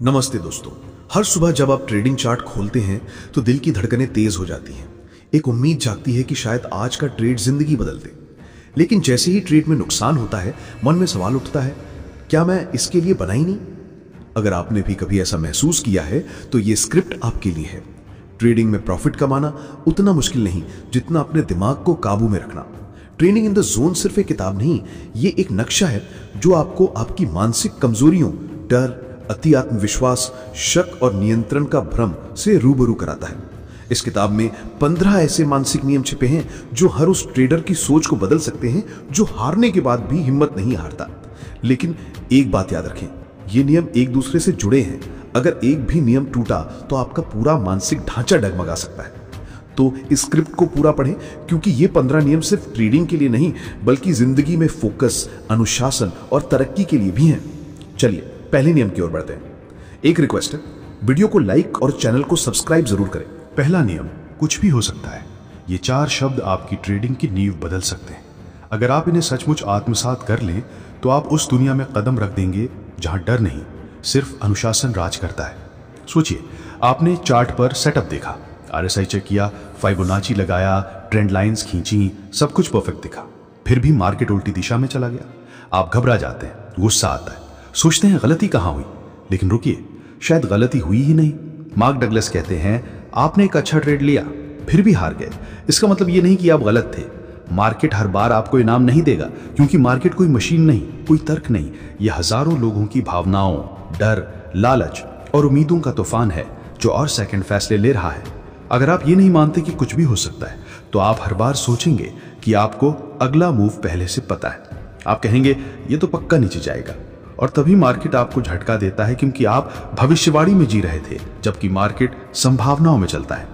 नमस्ते दोस्तों। हर सुबह जब आप ट्रेडिंग चार्ट खोलते हैं तो दिल की धड़कनें तेज हो जाती हैं। एक उम्मीद जागती है कि शायद आज का ट्रेड जिंदगी बदल दे। लेकिन जैसे ही ट्रेड में नुकसान होता है, मन में सवाल उठता है, क्या मैं इसके लिए बना ही नहीं? अगर आपने भी कभी ऐसा महसूस किया है तो ये स्क्रिप्ट आपके लिए है। ट्रेडिंग में प्रॉफिट कमाना उतना मुश्किल नहीं जितना अपने दिमाग को काबू में रखना। ट्रेडिंग इन द जोन सिर्फ एक किताब नहीं, ये एक नक्शा है जो आपको आपकी मानसिक कमजोरियों, डर, अति आत्मविश्वास, शक और नियंत्रण का भ्रम से रूबरू कराता है। इस किताब में 15 ऐसे मानसिक नियम छिपे हैं जो हर उस ट्रेडर की सोच को बदल सकते हैं जो हारने के बाद भी हिम्मत नहीं हारता। लेकिन एक बात याद रखें, ये नियम एक दूसरे से जुड़े हैं। अगर एक भी नियम टूटा तो आपका पूरा मानसिक ढांचा डगमगा सकता है। तो इस स्क्रिप्ट को पूरा पढ़ें, क्योंकि ये 15 नियम सिर्फ ट्रेडिंग के लिए नहीं बल्कि जिंदगी में फोकस, अनुशासन और तरक्की के लिए भी हैं। चलिए पहले नियम की ओर बढ़ते हैं। एक रिक्वेस्ट है, वीडियो को लाइक और चैनल को सब्सक्राइब जरूर करें। पहला नियम, कुछ भी हो सकता है। ये 4 शब्द आपकी ट्रेडिंग की नींव बदल सकते हैं। अगर आप इन्हें सचमुच आत्मसात कर लें तो आप उस दुनिया में कदम रख देंगे जहां डर नहीं, सिर्फ अनुशासन राज करता है। सोचिए, आपने चार्ट पर सेटअप देखा, RSI चेक किया, फाइबोनाची लगाया, ट्रेंड लाइंस खींची, सब कुछ परफेक्ट दिखा। फिर भी मार्केट उल्टी दिशा में चला गया। आप घबरा जाते हैं, गुस्सा आता है, सोचते हैं गलती कहां हुई। लेकिन रुकिए, शायद गलती हुई ही नहीं। मार्क डगलस कहते हैं, आपने एक अच्छा ट्रेड लिया फिर भी हार गए, इसका मतलब ये नहीं कि आप गलत थे। मार्केट हर बार आपको इनाम नहीं देगा, क्योंकि मार्केट कोई मशीन नहीं, कोई तर्क नहीं। यह हजारों लोगों की भावनाओं, डर, लालच और उम्मीदों का तूफान है जो और सेकंड फैसले ले रहा है। अगर आप ये नहीं मानते कि कुछ भी हो सकता है तो आप हर बार सोचेंगे कि आपको अगला मूव पहले से पता है। आप कहेंगे ये तो पक्का नीचे जाएगा, और तभी मार्केट आपको झटका देता है, क्योंकि आप भविष्यवाणी में जी रहे थे जबकि मार्केट संभावनाओं में चलता है।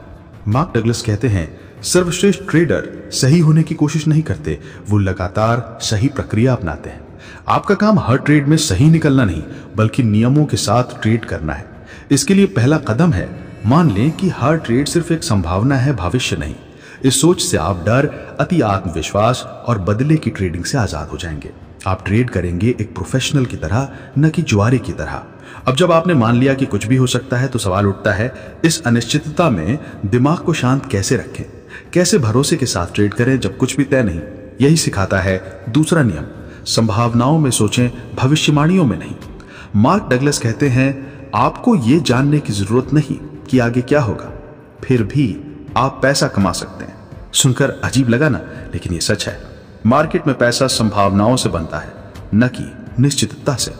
मार्क डगलस कहते हैं, सर्वश्रेष्ठ ट्रेडर सही होने की कोशिश नहीं करते, वो लगातार सही प्रक्रिया अपनाते हैं। आपका काम हर ट्रेड में सही निकलना नहीं बल्कि नियमों के साथ ट्रेड करना है। इसके लिए पहला कदम है, मान लें कि हर ट्रेड सिर्फ एक संभावना है, भविष्य नहीं। इस सोच से आप डर, अति आत्मविश्वास और बदले की ट्रेडिंग से आजाद हो जाएंगे। आप ट्रेड करेंगे एक प्रोफेशनल की तरह, न कि जुआरी की तरह। अब जब आपने मान लिया कि कुछ भी हो सकता है तो सवाल उठता है, इस अनिश्चितता में दिमाग को शांत कैसे रखें, कैसे भरोसे के साथ ट्रेड करें जब कुछ भी तय नहीं। यही सिखाता है दूसरा नियम, संभावनाओं में सोचें, भविष्यवाणियों में नहीं। मार्क डगलस कहते हैं, आपको यह जानने की जरूरत नहीं कि आगे क्या होगा, फिर भी आप पैसा कमा सकते हैं। सुनकर अजीब लगा ना, लेकिन ये सच है। मार्केट में पैसा संभावनाओं से बनता है, न कि निश्चितता से।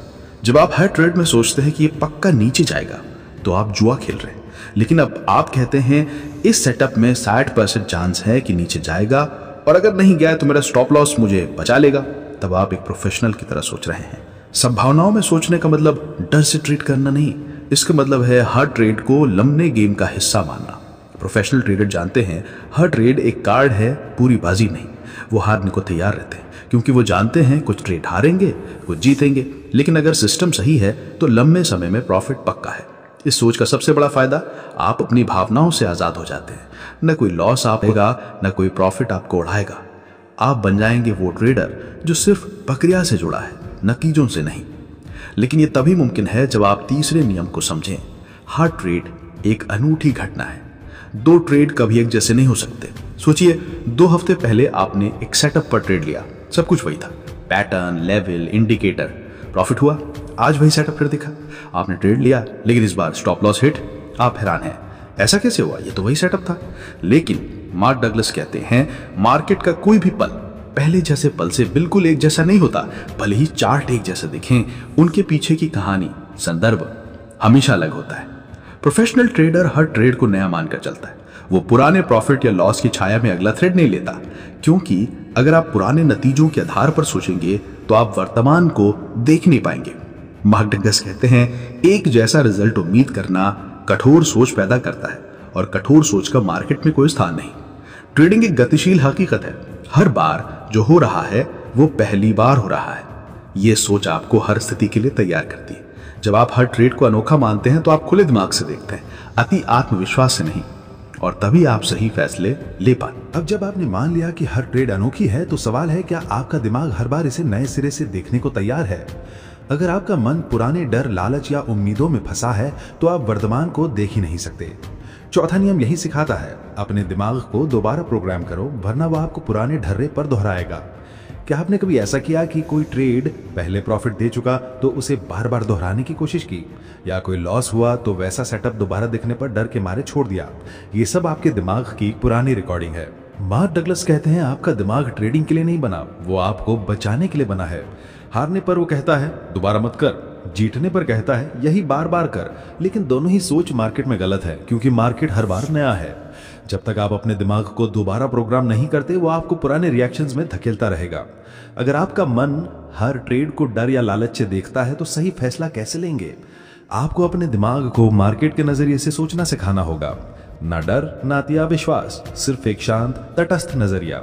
जब आप हर ट्रेड में सोचते हैं कि ये पक्का नीचे जाएगा तो आप जुआ खेल रहे हैं। लेकिन अब आप कहते हैं, इस सेटअप में 60% चांस है कि नीचे जाएगा, और अगर नहीं गया तो मेरा स्टॉप लॉस मुझे बचा लेगा। तब आप एक प्रोफेशनल की तरह सोच रहे हैं। संभावनाओं में सोचने का मतलब डर से ट्रेड करना नहीं, इसका मतलब है हर ट्रेड को लंबे गेम का हिस्सा मानना। प्रोफेशनल ट्रेडर जानते हैं, हर ट्रेड एक कार्ड है, पूरी बाजी नहीं। वो हारने को तैयार रहते हैं, क्योंकि वो जानते हैं कुछ ट्रेड हारेंगे, कुछ जीतेंगे, लेकिन अगर सिस्टम सही है तो लंबे समय में प्रॉफिट पक्का है। इस सोच का सबसे बड़ा फायदा, आप अपनी भावनाओं से आजाद हो जाते हैं। न कोई लॉस आएगा, न कोई प्रॉफिट आपको उड़ाएगा। आप बन जाएंगे वो ट्रेडर जो सिर्फ प्रक्रिया से जुड़ा है, नतीजों से नहीं। लेकिन ये तभी मुमकिन है जब आप तीसरे नियम को समझें, हर ट्रेड एक अनूठी घटना है। 2 ट्रेड कभी एक जैसे नहीं हो सकते। सोचिए, 2 हफ्ते पहले आपने एक सेटअप पर ट्रेड लिया, सब कुछ वही था, पैटर्न, लेवल, इंडिकेटर, प्रॉफिट हुआ। आज वही सेटअप फिर दिखा, आपने ट्रेड लिया, लेकिन इस बार स्टॉप लॉस हिट। आप हैरान हैं, ऐसा कैसे हुआ, ये तो वही सेटअप था। लेकिन मार्क डगलस कहते हैं, मार्केट का कोई भी पल पहले जैसे पल से बिल्कुल एक जैसा नहीं होता। भले ही चार्ट एक जैसे दिखें, उनके पीछे की कहानी, संदर्भ हमेशा अलग होता है। प्रोफेशनल ट्रेडर हर ट्रेड को नया मानकर चलता है। वो पुराने प्रॉफिट या लॉस की छाया में अगला ट्रेड नहीं लेता, क्योंकि अगर आप पुराने नतीजों के आधार पर सोचेंगे तो आप वर्तमान को देख नहीं पाएंगे। मार्क डगलस कहते हैं, एक जैसा रिजल्ट उम्मीद करना कठोर सोच पैदा करता है, और कठोर सोच का मार्केट में कोई स्थान नहीं। ट्रेडिंग एक गतिशील हकीकत है, हर बार जो हो रहा है वो पहली बार हो रहा है। यह सोच आपको हर स्थिति के लिए तैयार करती है। जब आप हर ट्रेड को अनोखा मानते हैं तो आप खुले दिमाग से देखते हैं, अति आत्मविश्वास से नहीं, और तभी आप सही फैसले ले पाते। अब जब आपने मान लिया कि हर ट्रेड अनोखी है तो सवाल है, क्या आपका दिमाग हर बार इसे नए सिरे से देखने को तैयार है? अगर आपका मन पुराने डर, लालच या उम्मीदों में फंसा है तो आप वर्तमान को देख ही नहीं सकते। चौथा नियम यही सिखाता है, अपने दिमाग को दोबारा प्रोग्राम करो, वरना वह आपको पुराने ढर्रे पर दोहराएगा। क्या आपने कभी ऐसा किया कि कोई ट्रेड पहले प्रॉफिट दे चुका तो उसे बार बार दोहराने की कोशिश की, या कोई लॉस हुआ तो वैसा सेटअप दोबारा दिखने पर डर के मारे छोड़ दिया? ये सब आपके दिमाग की पुरानी रिकॉर्डिंग है। मार्क डगलस कहते हैं, आपका दिमाग ट्रेडिंग के लिए नहीं बना, वो आपको बचाने के लिए बना है। हारने पर वो कहता है दोबारा मत कर, जीतने पर कहता है यही बार बार कर। लेकिन दोनों ही सोच मार्केट में गलत है, क्योंकि मार्केट हर बार नया है। जब तक आप अपने दिमाग को दोबारा प्रोग्राम नहीं करते, वो आपको पुराने रिएक्शंस में धकेलता रहेगा। अगर आपका मन हर ट्रेड को डर या लालच से देखता है तो सही फैसला कैसे लेंगे? आपको अपने दिमाग को मार्केट के नजरिए से सोचना सिखाना होगा। ना डर, ना अतिया विश्वास, सिर्फ एक शांत तटस्थ नजरिया।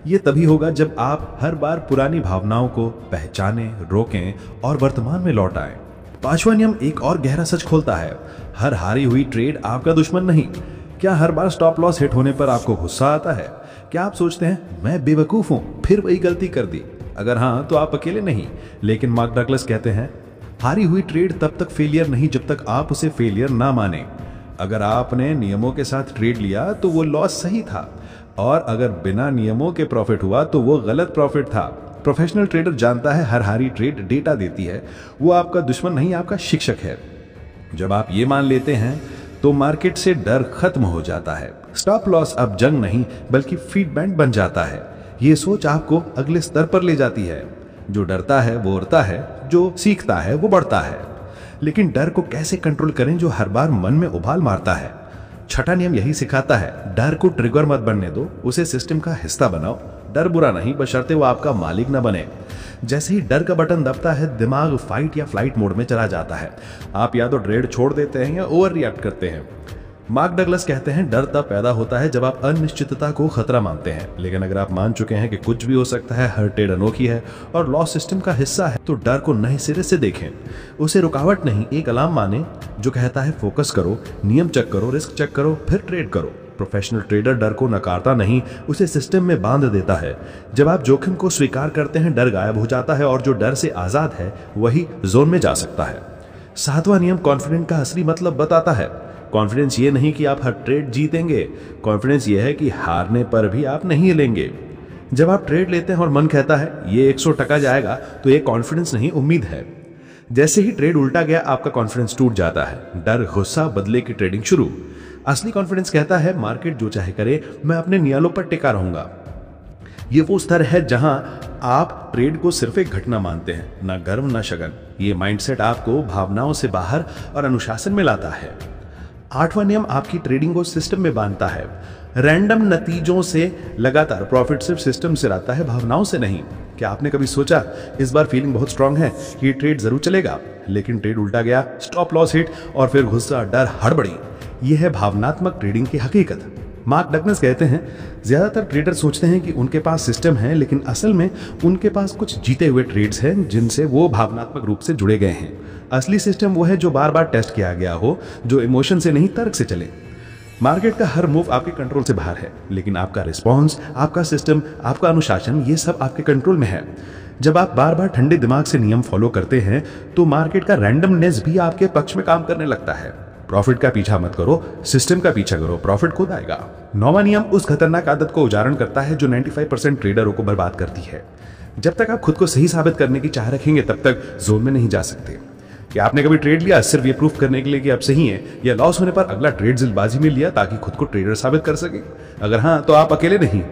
ये तभी होगा जब आप हर बार पुरानी भावनाओं को पहचानें, रोकें और वर्तमान में लौट आएं। पांचवा नियम एक और गहरा सच खोलता है, हर हारी हुई ट्रेड आपका दुश्मन नहीं। क्या हर बार स्टॉप लॉस हिट होने पर आपको गुस्सा आता है? क्या आप सोचते हैं मैं बेवकूफ हूं, फिर वही गलती कर दी? अगर हाँ, तो आप अकेले नहीं। लेकिन मार्क डगलस कहते हैं, हारी हुई ट्रेड तब तक फेलियर नहीं जब तक आप उसे फेलियर ना माने। अगर आपने नियमों के साथ ट्रेड लिया तो वो लॉस सही था, और अगर बिना नियमों के प्रॉफिट हुआ तो वो गलत प्रॉफिट था। प्रोफेशनल ट्रेडर जानता है हर हारी ट्रेड डेटा देती है, वो आपका दुश्मन नहीं, आपका शिक्षक है। जब आप ये मान लेते हैं तो मार्केट से डर खत्म हो जाता है। स्टॉप लॉस अब जंग नहीं बल्कि फीडबैक बन जाता है। ये सोच आपको अगले स्तर पर ले जाती है। जो डरता है वो उड़ता है, जो सीखता है वो बढ़ता है। लेकिन डर को कैसे कंट्रोल करें जो हर बार मन में उबाल मारता है? छठा नियम यही सिखाता है, डर को ट्रिगर मत बनने दो, उसे सिस्टम का हिस्सा बनाओ। डर बुरा नहीं, बशर्ते वो आपका मालिक ना बने। जैसे ही डर का बटन दबता है, दिमाग फाइट या फ्लाइट मोड में चला जाता है। आप या तो ट्रेड छोड़ देते हैं या ओवर रिएक्ट करते हैं। मार्क डगलस कहते हैं, डर तब पैदा होता है जब आप अनिश्चितता को खतरा मानते हैं। लेकिन अगर आप मान चुके हैं कि कुछ भी हो सकता है, हर ट्रेड अनोखी है और लॉस सिस्टम का हिस्सा है, तो डर को नए सिरे से देखें। उसे रुकावट नहीं, एक अलार्म माने जो कहता है फोकस करो, नियम चेक करो, रिस्क चेक करो, फिर ट्रेड करो। प्रोफेशनल ट्रेडर डर को नकारता नहीं, उसे सिस्टम में बांध देता है। जब आप जोखिम को स्वीकार करते हैं, डर गायब हो जाता है और जो डर से आजाद है वही जोन में जा सकता है। सातवां नियम कॉन्फिडेंस का असली मतलब बताता है। कॉन्फिडेंस ये नहीं कि आप हर ट्रेड जीतेंगे, कॉन्फिडेंस ये है कि हारने पर भी आप नहीं हिलेंगे। जब आप ट्रेड लेते हैं और मन कहता है ये 100% जाएगा, तो ये कॉन्फिडेंस नहीं, उम्मीद है। जैसे ही ट्रेड उल्टा गया, आपका कॉन्फिडेंस टूट जाता है। डर, गुस्सा, बदले की ट्रेडिंग शुरू। असली कॉन्फिडेंस कहता है मार्केट जो चाहे करे, मैं अपने नियमों पर टिका रहूंगा। ये वो स्तर है जहां आप ट्रेड को सिर्फ एक घटना मानते हैं, ना गर्व ना शगन। ये माइंडसेट आपको भावनाओं से बाहर और अनुशासन में लाता है। आठवां नियम आपकी ट्रेडिंग को सिस्टम में बांधता है। रैंडम नतीजों से लगातार प्रॉफिट सिर्फ सिस्टम से आता है, भावनाओं से नहीं। क्या आपने कभी सोचा इस बार फीलिंग बहुत स्ट्रांग है, ये ट्रेड जरूर चलेगा, लेकिन ट्रेड उल्टा गया, स्टॉप लॉस हिट और फिर गुस्सा, डर, हड़बड़ी। यह है भावनात्मक ट्रेडिंग की हकीकत। मार्क डगलस कहते हैं, ज्यादातर ट्रेडर सोचते हैं कि उनके पास सिस्टम है, लेकिन असल में उनके पास कुछ जीते हुए ट्रेड्स हैं जिनसे वो भावनात्मक रूप से जुड़े गए हैं। असली सिस्टम वो है जो बार बार टेस्ट किया गया हो, जो इमोशन से नहीं तर्क से चले। मार्केट का हर मूव आपके कंट्रोल से बाहर है, लेकिन आपका रिस्पॉन्स, आपका सिस्टम, आपका अनुशासन, ये सब आपके कंट्रोल में है। जब आप बार बार ठंडे दिमाग से नियम फॉलो करते हैं तो मार्केट का रैंडमनेस भी आपके पक्ष में काम करने लगता है। प्रॉफिट का पीछा मत करो, सिस्टम का पीछा करो, प्रॉफिट खुद आएगा। नौवां नियम उस खतरनाक आदत को उजागर करता है जो 95% ट्रेडरों को बर्बाद करती है। जब तक आप खुद को सही साबित करने की चाह रखेंगे, तब तक जोन में नहीं जा सकते। क्या आपने कभी ट्रेड लिया सिर्फ ये प्रूफ करने के लिए कि आप सही हैं, या लॉस होने पर अगला ट्रेड जल्दबाजी में लिया ताकि खुद को ट्रेडर साबित कर सके? अगर हाँ, तो आप अकेले नहीं।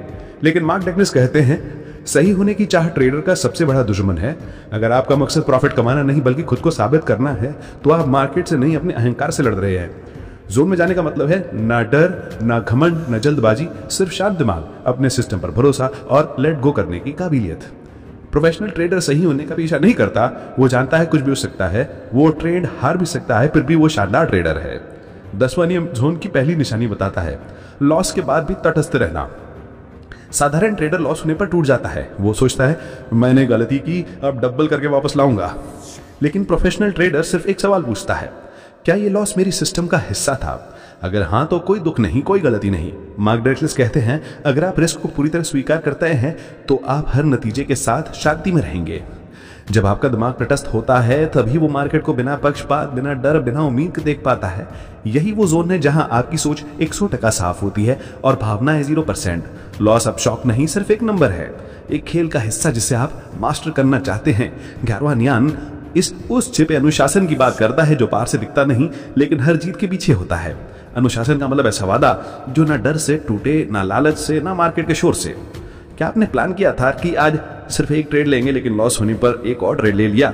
लेकिन मार्क डगलस कहते हैं, सही होने की चाह ट्रेडर का सबसे बड़ा दुश्मन है। अगर आपका मकसद प्रॉफिट कमाना नहीं बल्कि खुद को साबित करना है, तो आप मार्केट से नहीं, अपने अहंकार से लड़ रहे हैं। जोन में जाने का मतलब है ना डर, ना घमंड, ना जल्दबाजी, सिर्फ शांत दिमाग, अपने सिस्टम पर भरोसा और लेट गो करने की काबिलियत। प्रोफेशनल ट्रेडर सही होने का पीछा नहीं करता, वो जानता है कुछ भी हो सकता है, वो ट्रेड हार भी सकता है, फिर भी वो शानदार ट्रेडर है। 10वां नियम जोन की पहली निशानी बताता है, लॉस के बाद भी तटस्थ रहना। साधारण ट्रेडर लॉस होने पर टूट जाता है, वो सोचता है मैंने गलती की, अब डबल करके वापस लाऊंगा। लेकिन प्रोफेशनल ट्रेडर सिर्फ एक सवाल पूछता है, क्या ये लॉस मेरी सिस्टम का हिस्सा था? अगर हाँ, तो कोई दुख नहीं, कोई गलती नहीं। मार्क डगलस कहते हैं, अगर आप रिस्क को पूरी तरह स्वीकार करते हैं तो आप हर नतीजे के साथ शांति में रहेंगे। जब आपका दिमाग तटस्थ होता है तभी वो मार्केट को बिना पक्षपात, बिना डर, बिना उम्मीद के देख पाता है। यही वो जोन है जहां आपकी सोच 100% साफ होती है और भावनाएं 0%। लॉस अब शौक नहीं, सिर्फ एक नंबर है, एक खेल का हिस्सा जिसे आप मास्टर करना चाहते हैं। 11वां नियम उस छिपे अनुशासन की बात करता है जो पार से दिखता नहीं लेकिन हर जीत के पीछे होता है। अनुशासन का मतलब ऐसा वादा जो ना डर से टूटे, ना लालच से, ना मार्केट के शोर से। क्या आपने प्लान किया था कि आज सिर्फ एक ट्रेड लेंगे लेकिन लॉस होने पर एक और ट्रेड ले लिया,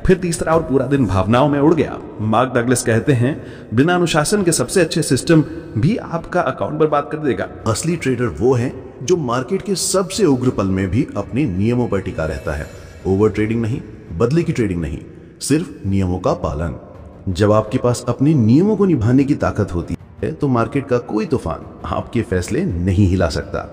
फिर तीसरा और पूरा दिन भावनाओं में उड़ गया? मार्क डगलस कहते हैं बिना अनुशासन के सबसे अच्छे सिस्टम भी आपका अकाउंट बर्बाद कर देगा। असली ट्रेडर वो है जो मार्केट के सबसे उग्र पल में भी अपने नियमों पर टिका रहता है। ओवर ट्रेडिंग नहीं, बदले की ट्रेडिंग नहीं, सिर्फ नियमों का पालन। जब आपके पास अपने नियमों को निभाने की ताकत होती है तो मार्केट का कोई तूफान आपके फैसले नहीं हिला सकता।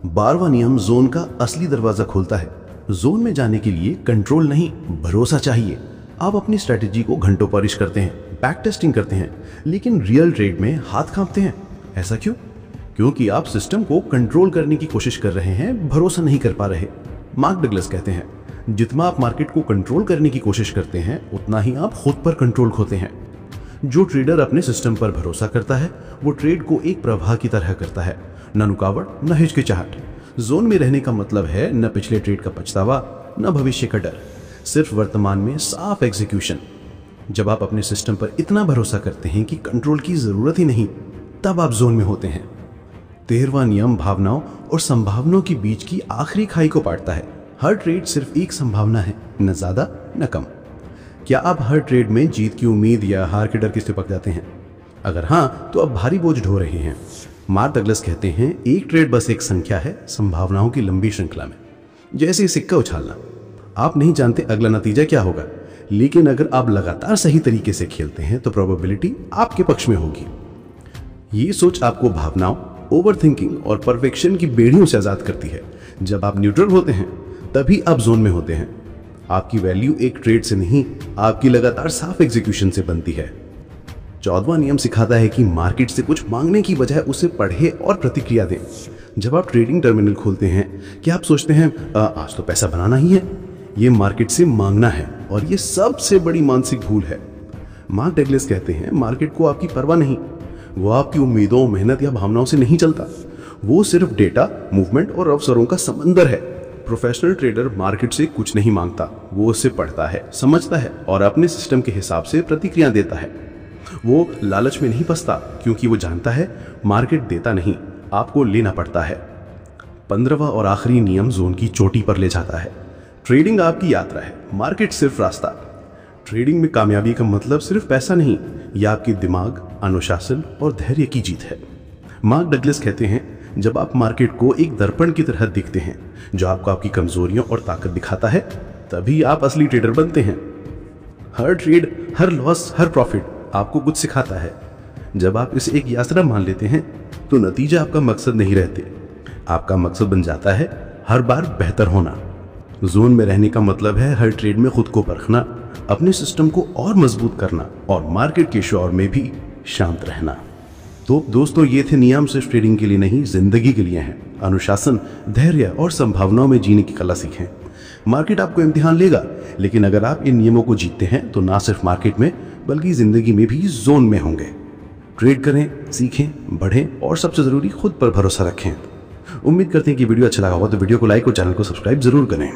12वां नियम जोन का असली दरवाजा खोलता है। जोन में जाने के लिए कंट्रोल नहीं, भरोसा चाहिए। आप अपनी स्ट्रेटेजी को घंटों पॉलिश करते हैं, बैक टेस्टिंग करते हैं, लेकिन रियल ट्रेड में हाथ कांपते हैं। ऐसा क्यों? क्योंकि आप सिस्टम को कंट्रोल करने की कोशिश कर रहे हैं, भरोसा नहीं कर पा रहे। मार्क डगलस कहते हैं जितना आप मार्केट को कंट्रोल करने की कोशिश करते हैं उतना ही आप खुद पर कंट्रोल खोते हैं। जो ट्रेडर अपने सिस्टम पर भरोसा करता है वो ट्रेड को एक प्रवाह की तरह करता है, न रुकावट, न हिचकिचाहट। जोन में रहने का मतलब है न पिछले ट्रेड का पछतावा, न भविष्य का डर, सिर्फ वर्तमान में साफ एग्जीक्यूशन। जब आप अपने सिस्टम पर इतना भरोसा करते हैं कि कंट्रोल की जरूरत ही नहीं, तब आप जोन में होते हैं। 13वां नियम भावनाओं और संभावनाओं के बीच की आखिरी खाई को पाटता है। हर ट्रेड सिर्फ एक संभावना है, न ज्यादा न कम। क्या आप हर ट्रेड में जीत की उम्मीद या हार के डर से चिपक जाते हैं? अगर हाँ, तो आप भारी बोझ ढो रहे हैं। मार्क डगलस कहते हैं एक ट्रेड बस एक संख्या है संभावनाओं की लंबी श्रृंखला में। जैसे सिक्का उछालना, आप नहीं जानते अगला नतीजा क्या होगा, लेकिन अगर आप लगातार सही तरीके से खेलते हैं तो प्रोबेबिलिटी आपके पक्ष में होगी। ये सोच आपको भावनाओं, ओवरथिंकिंग और परफेक्शन की बेड़ियों से आजाद करती है। जब आप न्यूट्रल होते हैं तभी आप जोन में होते हैं। आपकी वैल्यू एक ट्रेड से नहीं, आपकी लगातार साफ एग्जीक्यूशन से बनती है। 14वां नियम सिखाता है कि मार्केट से कुछ मांगने की बजाय उसे पढ़े और प्रतिक्रिया दें। जब आप ट्रेडिंग टर्मिनल खोलते हैं क्या आप सोचते हैं आज तो पैसा बनाना ही है? ये मार्केट से मांगना है और ये सबसे बड़ी मानसिक भूल है। मार्क डगलस कहते हैं मार्केट को आपकी परवाह नहीं, वो आपकी उम्मीदों, मेहनत या भावनाओं से नहीं चलता। वो सिर्फ डेटा, मूवमेंट और अवसरों का समंदर है। प्रोफेशनल ट्रेडर मार्केट से कुछ नहीं मांगता, वो उससे पढ़ता है, समझता है और अपने सिस्टम के हिसाब से प्रतिक्रिया देता है। वो लालच में नहीं फंसता क्योंकि वो जानता है मार्केट देता नहीं, आपको लेना पड़ता है। 15वां और आखिरी नियम जोन की चोटी पर ले जाता है। ट्रेडिंग आपकी यात्रा है, मार्केट सिर्फ रास्ता। ट्रेडिंग में कामयाबी का मतलब सिर्फ पैसा नहीं, यह आपके दिमाग, अनुशासन और धैर्य की जीत है। मार्क डगलस कहते हैं जब आप मार्केट को एक दर्पण की तरह दिखते हैं जो आपको आपकी कमजोरियों और ताकत दिखाता है, तभी आप असली ट्रेडर बनते हैं। हर ट्रेड, हर लॉस, हर प्रॉफिट आपको कुछ सिखाता है। जब आप इसे एक यात्रा मान लेते हैं तो नतीजा आपका मकसद नहीं रहते, आपका मकसद बन जाता है हर बार बेहतर होना। जोन में रहने का मतलब है हर ट्रेड में खुद को परखना, अपने सिस्टम को और मजबूत करना और मार्केट के शोर में भी शांत रहना। तो दोस्तों, ये थे नियम सिर्फ ट्रेडिंग के लिए नहीं, जिंदगी के लिए हैं। अनुशासन, धैर्य और संभावनाओं में जीने की कला सीखें। मार्केट आपको इम्तिहान लेगा, लेकिन अगर आप इन नियमों को जीतते हैं तो ना सिर्फ मार्केट में बल्कि जिंदगी में भी जोन में होंगे। ट्रेड करें, सीखें, बढ़ें और सबसे जरूरी खुद पर भरोसा रखें। उम्मीद करते हैं कि वीडियो अच्छा लगा होगा तो वीडियो को लाइक और चैनल को सब्सक्राइब जरूर करें।